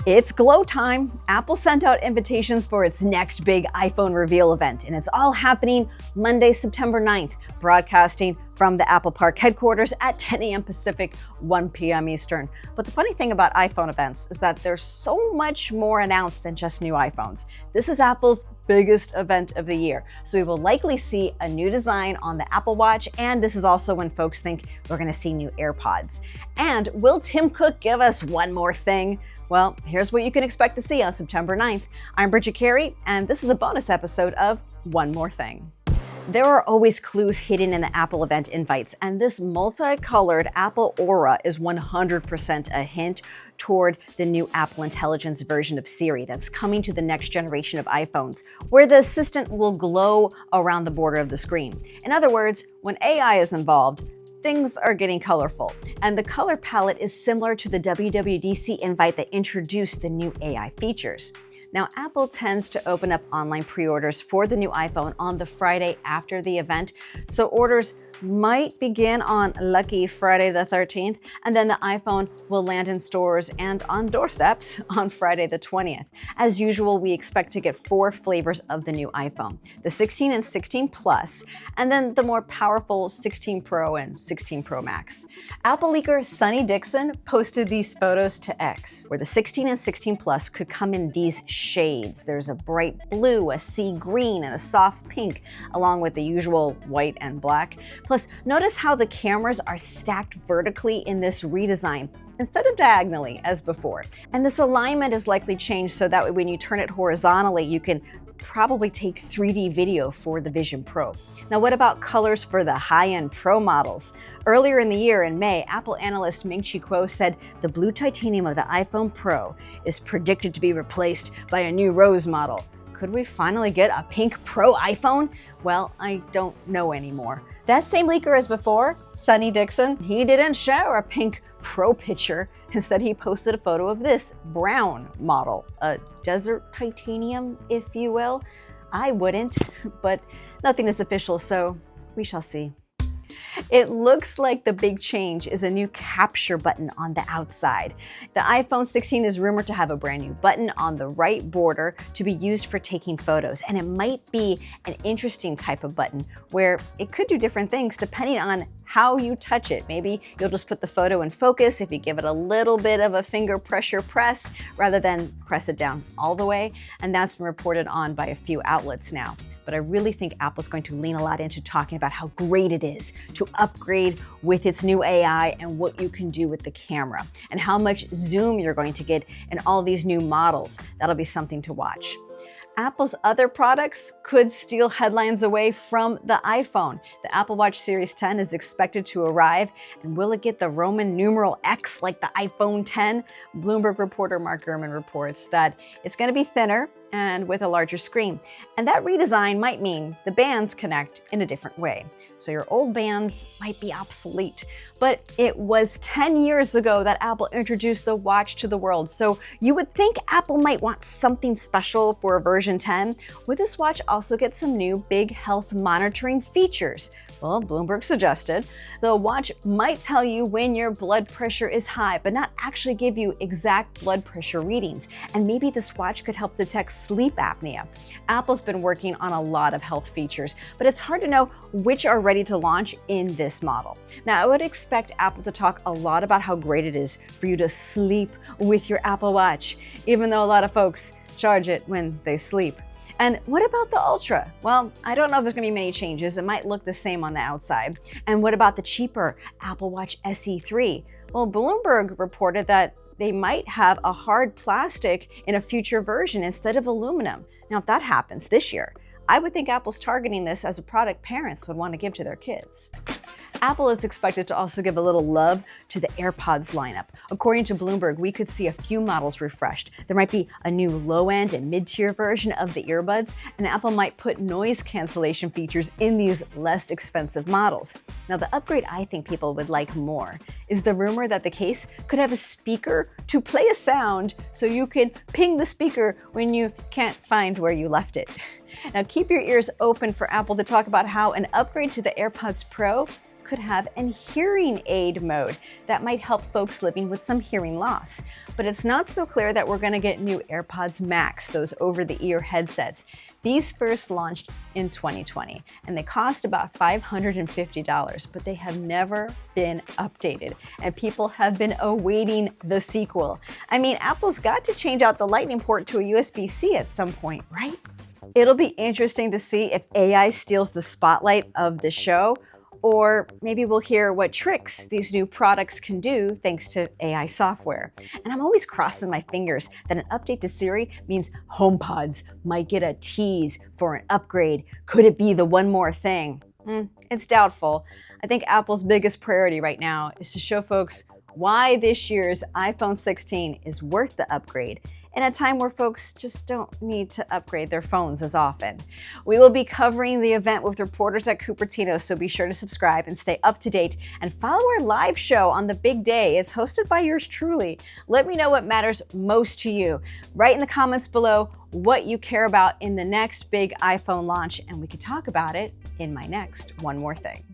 It's Glowtime. Apple sent out invitations for its next big iPhone reveal event, and it's all happening Monday, September 9th, broadcasting from the Apple Park headquarters at 10 a.m. Pacific, 1 p.m. Eastern. But the funny thing about iPhone events is that there's so much more announced than just new iPhones. This is Apple's biggest event of the year, so we will likely see a new design on the Apple Watch, and this is also when folks think we're going to see new AirPods. And will Tim Cook give us one more thing? Well, here's what you can expect to see on September 9th. I'm Bridget Carey, and this is a bonus episode of One More Thing. There are always clues hidden in the Apple event invites, and this multicolored Apple Aura is 100% a hint toward the new Apple Intelligence version of Siri that's coming to the next generation of iPhones, where the assistant will glow around the border of the screen. In other words, when AI is involved, things are getting colorful, and the color palette is similar to the WWDC invite that introduced the new AI features. Now, Apple tends to open up online pre-orders for the new iPhone on the Friday after the event, so orders might begin on lucky Friday the 13th, and then the iPhone will land in stores and on doorsteps on Friday the 20th. As usual, we expect to get 4 flavors of the new iPhone, the 16 and 16 Plus, and then the more powerful 16 Pro and 16 Pro Max. Apple leaker Sunny Dixon posted these photos to X, where the 16 and 16 Plus could come in these shades. There's a bright blue, a sea green, and a soft pink, along with the usual white and black. Plus, notice how the cameras are stacked vertically in this redesign instead of diagonally as before. And this alignment is likely changed so that when you turn it horizontally, you can probably take 3D video for the Vision Pro. Now, what about colors for the high-end Pro models? Earlier in the year, in May, Apple analyst Ming-Chi Kuo said the blue titanium of the iPhone Pro is predicted to be replaced by a new rose model. Could we finally get a pink Pro iPhone? Well, I don't know anymore. That same leaker as before, Sunny Dixon, he didn't share a pink Pro picture. Instead, he posted a photo of this brown model, a desert titanium, if you will. I wouldn't, but nothing is official, so we shall see. It looks like the big change is a new capture button on the outside. The iPhone 16 is rumored to have a brand new button on the right border to be used for taking photos, and it might be an interesting type of button where it could do different things depending on how you touch it. Maybe you'll just put the photo in focus if you give it a little bit of a finger pressure press rather than press it down all the way, and that's been reported on by a few outlets now. But I really think Apple's going to lean a lot into talking about how great it is to upgrade with its new AI and what you can do with the camera and how much zoom you're going to get in all these new models. That'll be something to watch. Apple's other products could steal headlines away from the iPhone. The Apple Watch Series 10 is expected to arrive, and will it get the Roman numeral X like the iPhone 10? Bloomberg reporter Mark Gurman reports that it's going to be thinner and with a larger screen. And that redesign might mean the bands connect in a different way. So your old bands might be obsolete. But it was 10 years ago that Apple introduced the watch to the world. So you would think Apple might want something special for version 10. Would this watch also get some new big health monitoring features? Well, Bloomberg suggested the watch might tell you when your blood pressure is high, but not actually give you exact blood pressure readings. And maybe this watch could help detect sleep apnea. Apple's been working on a lot of health features, but it's hard to know which are ready to launch in this model. Now, I would expect Apple to talk a lot about how great it is for you to sleep with your Apple Watch, even though a lot of folks charge it when they sleep. And what about the Ultra? Well, I don't know if there's gonna be many changes. It might look the same on the outside. And what about the cheaper Apple Watch SE3? Well, Bloomberg reported that they might have a hard plastic in a future version instead of aluminum. Now, if that happens this year, I would think Apple's targeting this as a product parents would want to give to their kids. Apple is expected to also give a little love to the AirPods lineup. According to Bloomberg, we could see a few models refreshed. There might be a new low-end and mid-tier version of the earbuds, and Apple might put noise cancellation features in these less expensive models. Now, the upgrade I think people would like more is the rumor that the case could have a speaker to play a sound so you can ping the speaker when you can't find where you left it. Now, keep your ears open for Apple to talk about how an upgrade to the AirPods Pro could have an hearing aid mode that might help folks living with some hearing loss. But it's not so clear that we're going to get new AirPods Max, those over-the-ear headsets. These first launched in 2020, and they cost about $550, but they have never been updated, and people have been awaiting the sequel. I mean, Apple's got to change out the Lightning port to a USB-C at some point, right? It'll be interesting to see if AI steals the spotlight of the show, or maybe we'll hear what tricks these new products can do thanks to AI software. And I'm always crossing my fingers that an update to Siri means HomePods might get a tease for an upgrade. Could it be the one more thing? It's doubtful. I think Apple's biggest priority right now is to show folks why this year's iPhone 16 is worth the upgrade in a time where folks just don't need to upgrade their phones as often. We will be covering the event with reporters at Cupertino, so be sure to subscribe and stay up to date and follow our live show on the big day. It's hosted by yours truly. Let me know what matters most to you. Write in the comments below what you care about in the next big iPhone launch, and we can talk about it in my next One More Thing.